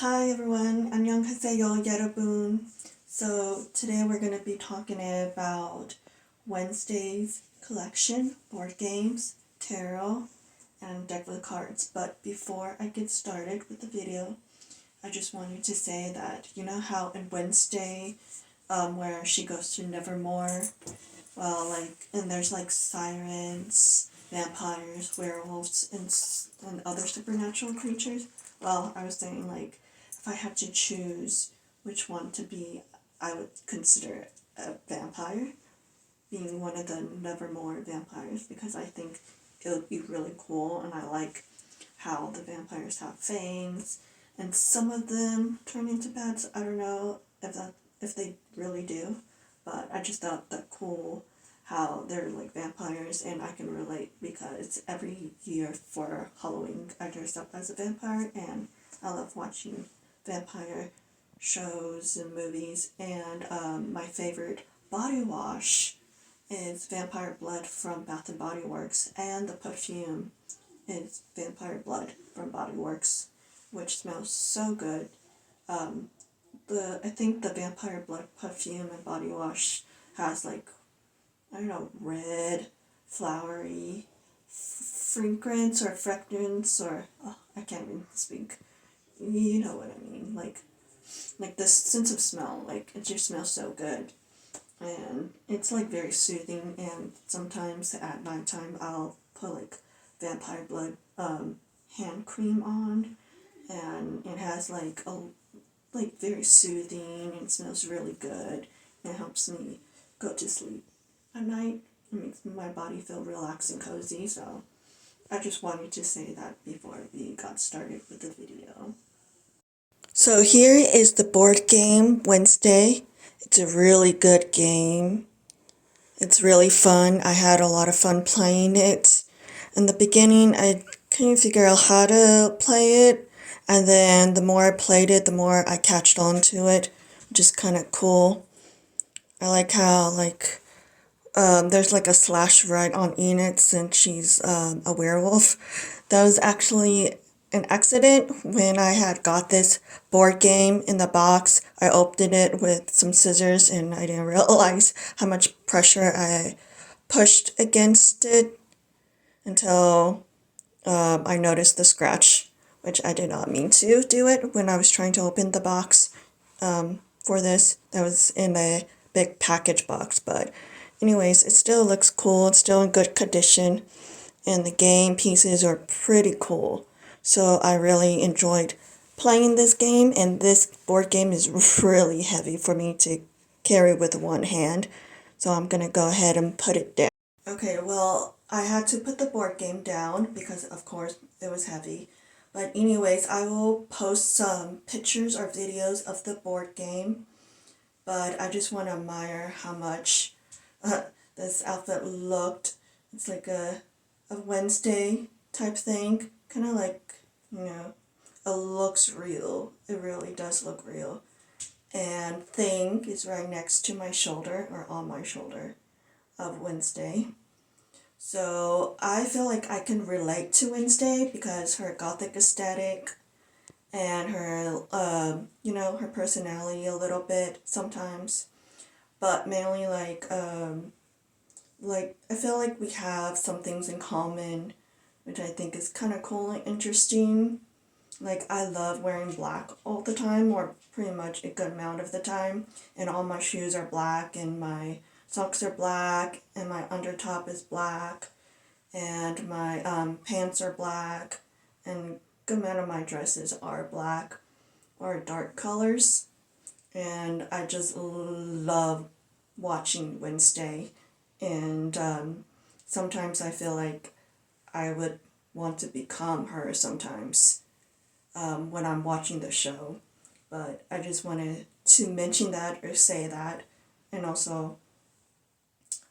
Hi everyone, 안녕하세요 여러분. So today we're going to be talking about Wednesday's collection, board games, tarot, and deck of cards. But before I get started with the video, I just wanted to say that you know how in Wednesday, where she goes to Nevermore, and there's like sirens, vampires, werewolves, and other supernatural creatures. Well, I was saying like if I had to choose which one to be, I would consider a vampire, being one of the Nevermore vampires, because I think it would be really cool, and I like how the vampires have fangs, and some of them turn into bats. I don't know if they really do, but I just thought that cool how they're like vampires, and I can relate because every year for Halloween I dress up as a vampire, and I love watching vampire shows and movies. And my favorite body wash is Vampire Blood from Bath and Body Works, and the perfume is Vampire Blood from Body Works, which smells so good. I think the Vampire Blood perfume and body wash has like, I don't know, red, flowery fragrance or fragrance, or I can't even speak. You know what I mean? Like this sense of smell. Like it just smells so good, and it's like very soothing. And sometimes at nighttime I'll put like Vampire Blood hand cream on, and it has like a very soothing and smells really good. And it helps me go to sleep at night. It makes my body feel relaxed and cozy. So I just wanted to say that before we got started with the video. So here is the board game Wednesday. It's a really good game. It's really fun. I had a lot of fun playing it. In the beginning, I couldn't figure out how to play it, and then the more I played it, the more I catched on to it, which is kind of cool. I like how there's like a slash right on Enid since she's a werewolf. That was actually an accident. When I had got this board game in the box, I opened it with some scissors, and I didn't realize how much pressure I pushed against it until I noticed the scratch, which I did not mean to do it when I was trying to open the box for this. That was in a big package box, but anyways, it still looks cool. It's still in good condition, and the game pieces are pretty cool. So I really enjoyed playing this game, and this board game is really heavy for me to carry with one hand. So I'm gonna go ahead and put it down. Okay, well, I had to put the board game down because, of course, it was heavy. But anyways, I will post some pictures or videos of the board game. But I just want to admire how much this outfit looked. It's like a Wednesday type thing. Kind of like, it looks real. It really does look real. And thing is right next to my shoulder, or on my shoulder, of Wednesday. So I feel like I can relate to Wednesday because her gothic aesthetic and her, her personality a little bit sometimes, but mainly I feel like we have some things in common, which I think is kind of cool and interesting. Like I love wearing black all the time, or pretty much a good amount of the time, and all my shoes are black, and my socks are black, and my undertop is black, and my pants are black, and a good amount of my dresses are black or dark colors. And I just love watching Wednesday, and sometimes I feel like I would want to become her sometimes when I'm watching the show. But I just wanted to mention that or say that. And also,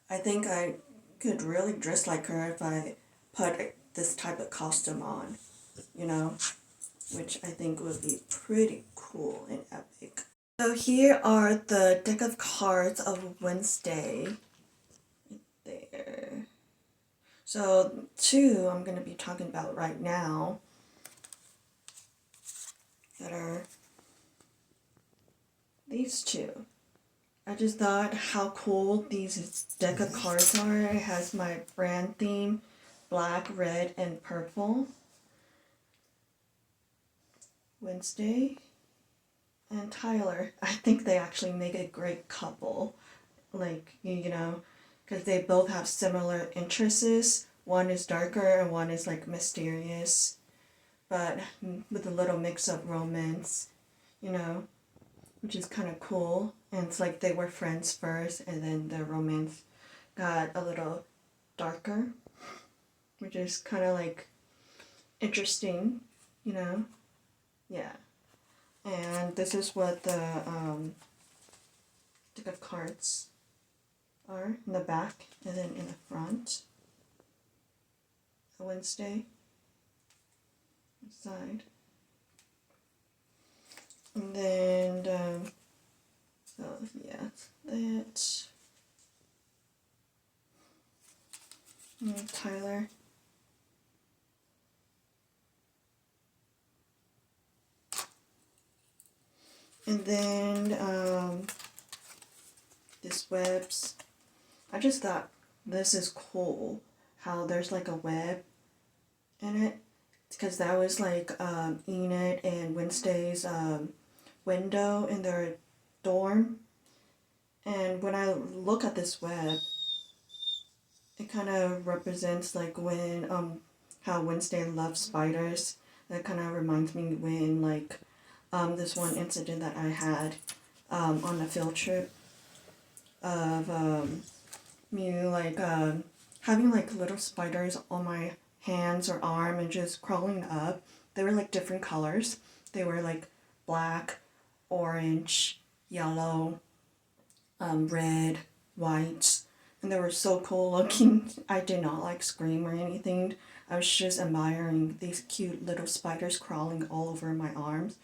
I think I could really dress like her if I put this type of costume on, you know, which I think would be pretty cool and epic. So here are the deck of cards of Wednesday. There. So two I'm going to be talking about right now that are just thought how cool these deck of cards are. It has my brand theme, black, red, and purple. Wednesday and Tyler. I think they actually make a great couple. Like, you know, because they both have similar interests. One is darker and one is like mysterious, but with a little mix of romance, you know, which is kind of cool. And it's like they were friends first and then their romance got a little darker, which is kind of like interesting, you know. Yeah. And this is what the deck of cards are in the back and then in the front. A Wednesday side. And then, so yeah, that. And Tyler. And then this webs. I just thought this is cool how there's like a web in it, because that was like Enid and Wednesday's window in their dorm. And when I look at this web, it kind of represents like when how Wednesday loves spiders. That kind of reminds me when like this one incident that I had on a field trip of me like having like little spiders on my hands or arm and just crawling up. They were like different colors. They were like black, orange, yellow, red, white, and they were so cool looking. I did not like scream or anything. I was just admiring these cute little spiders crawling all over my arms.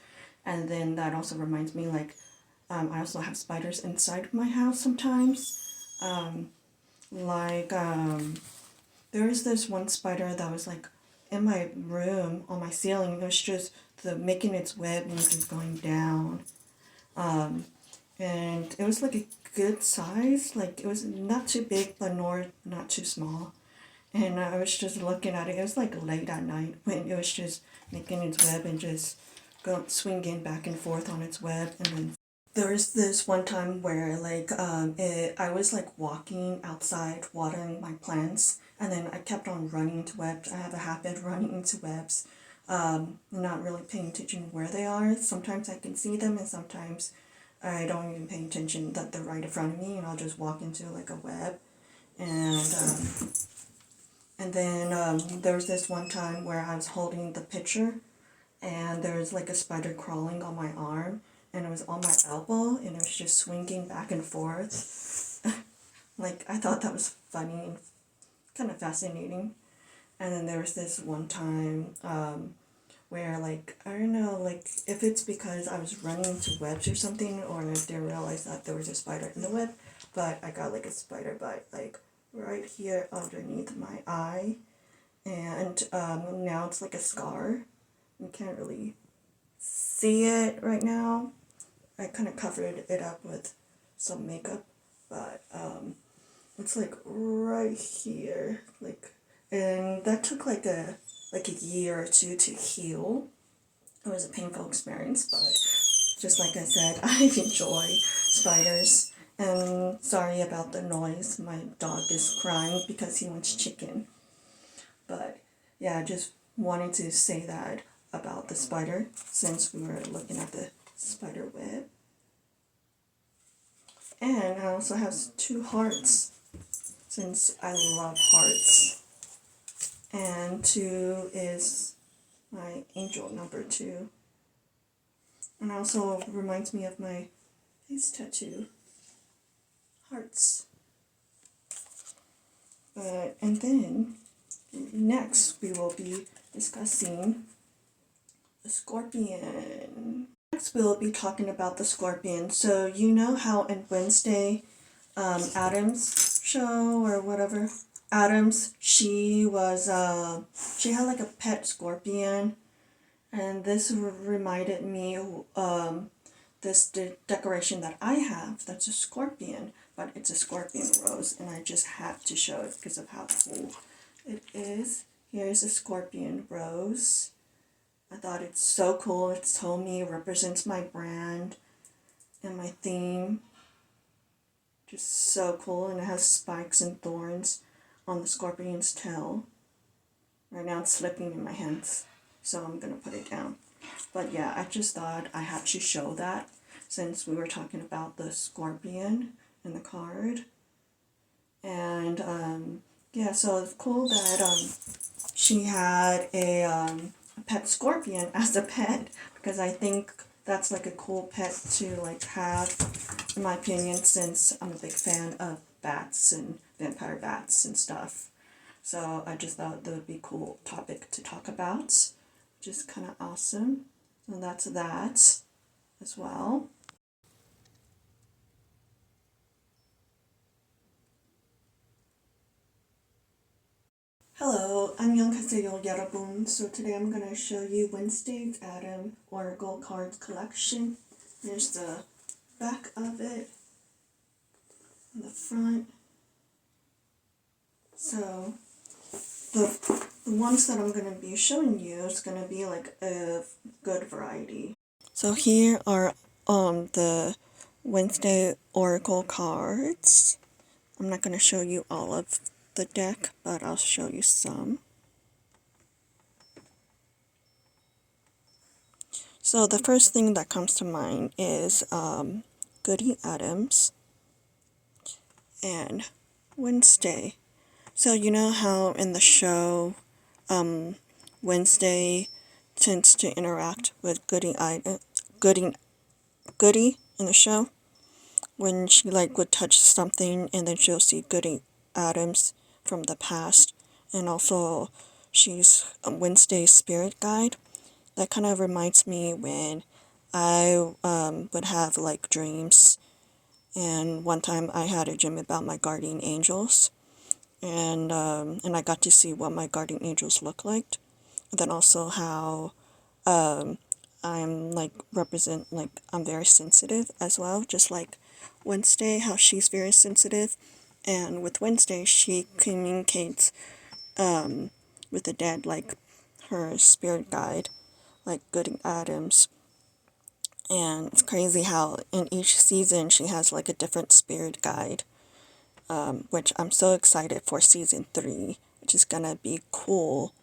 And then that also reminds me like I also have spiders inside my house sometimes. There was this one spider that was like in my room on my ceiling. It was just making its web and just going down. And it was like a good size. Like it was not too big but nor not too small. And I was just looking at it. It was like late at night when it was just making its web and just swinging back and forth on its web. And then there was this one time where like I was like walking outside watering my plants, and then I kept on running into webs. I have a habit of running into webs, not really paying attention where they are. Sometimes I can see them and sometimes I don't even pay attention that they're right in front of me, and I'll just walk into like a web. And then there was this one time where I was holding the picture and there was like a spider crawling on my arm, and it was on my elbow and it was just swinging back and forth. Like I thought that was funny and kind of fascinating. And then there was this one time where like, I don't know, like if it's because I was running into webs or something, or I didn't realize that there was a spider in the web, but I got like a spider bite like right here underneath my eye, and now it's like a scar. You can't really see it right now. I kind of covered it up with some makeup, but it's like right here, like, and that took like a year or two to heal. It was a painful experience, but just like I said, I enjoy spiders. And sorry about the noise. My dog is crying because he wants chicken. But yeah, I just wanted to say that about the spider since we were looking at the spider web. And I also have 2 hearts since I love hearts. And 2 is my angel number 2. And also reminds me of my face tattoo. Hearts. And then next we will be discussing the scorpion. Next we'll be talking about the scorpion. So you know how in Wednesday, Adam's show or whatever, Adams, she was she had like a pet scorpion, and this reminded me this decoration that I have that's a scorpion, but it's a scorpion rose, and I just had to show it because of how cool it is. Here's a scorpion rose. I thought it's so cool. It's told me it represents my brand and my theme. Just so cool, and it has spikes and thorns on the scorpion's tail. Right now it's slipping in my hands, so I'm gonna put it down. But yeah, I just thought I had to show that since we were talking about the scorpion in the card. And yeah, so it's cool that she had a pet scorpion as a pet, because I think that's like a cool pet to like have, in my opinion, since I'm a big fan of bats and vampire bats and stuff. So I just thought that would be a cool topic to talk about, which is kind of awesome. And that's that as well. Hello, 안녕하세요 여러분. So today I'm going to show you Wednesday's Adam Oracle Cards collection. Here's the back of it, and the front. So the ones that I'm going to be showing you is going to be like a good variety. So here are the Wednesday Oracle cards. I'm not going to show you all of the deck, but I'll show you some. So the first thing that comes to mind is Goody Adams and Wednesday. So you know how in the show Wednesday tends to interact with Goody in the show, when she like would touch something and then she'll see Goody Adams from the past, and also she's Wednesday's spirit guide. That kind of reminds me when I would have like dreams, and one time I had a dream about my guardian angels, and I got to see what my guardian angels look like. And then also how I'm like I'm very sensitive as well, just like Wednesday, how she's very sensitive. And with Wednesday, she communicates with the dead, like her spirit guide, like Goody Adams. And it's crazy how in each season she has like a different spirit guide, which I'm so excited for season 3, which is gonna be cool.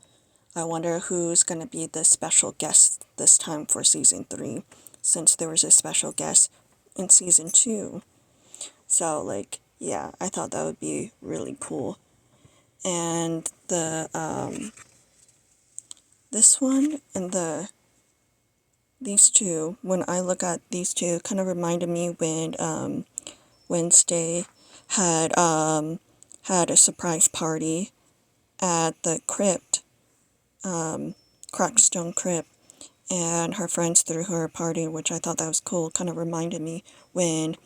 I wonder who's gonna be the special guest this time for season 3, since there was a special guest in season 2. So like, yeah, I thought that would be really cool. And the this one and these two, when I look at these two, kind of reminded me when Wednesday had had a surprise party at the crypt, Crackstone Crypt, and her friends threw her a party, which I thought that was cool. Kind of reminded me when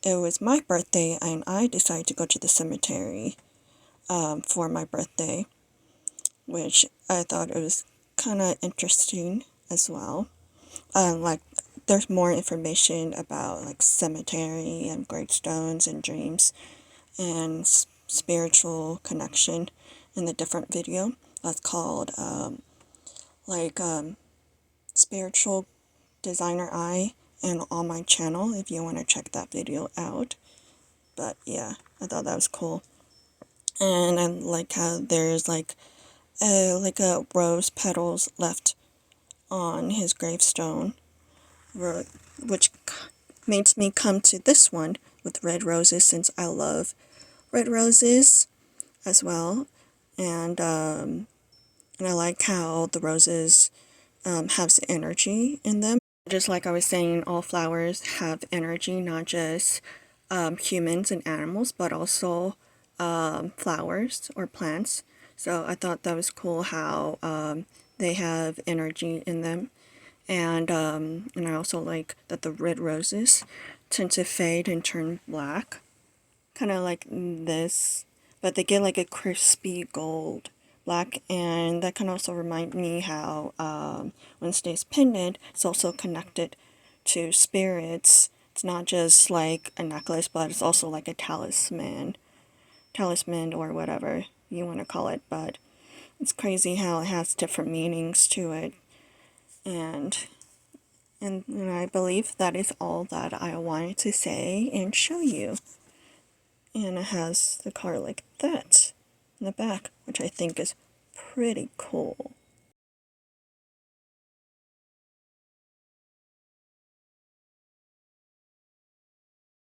it was my birthday and I decided to go to the cemetery for my birthday, which I thought it was kind of interesting as well. Like, there's more information about like cemetery and gravestones and dreams and spiritual connection in the different video that's called Spiritual Designer Eye, and on my channel if you want to check that video out. But yeah, I thought that was cool. And I like how there's like a rose petals left on his gravestone, which makes me come to this one with red roses, since I love red roses as well. And I like how the roses have energy in them. Just like I was saying, all flowers have energy, not just humans and animals, but also flowers or plants. So I thought that was cool how they have energy in them. And I also like that the red roses tend to fade and turn black, kind of like this, but they get like a crispy gold black. And that can also remind me how Wednesday's pendant is also connected to spirits. It's not just like a necklace, but it's also like a talisman or whatever you want to call it. But it's crazy how it has different meanings to it. And I believe that is all that I wanted to say and show you. And it has the card like that in the back, which I think is pretty cool.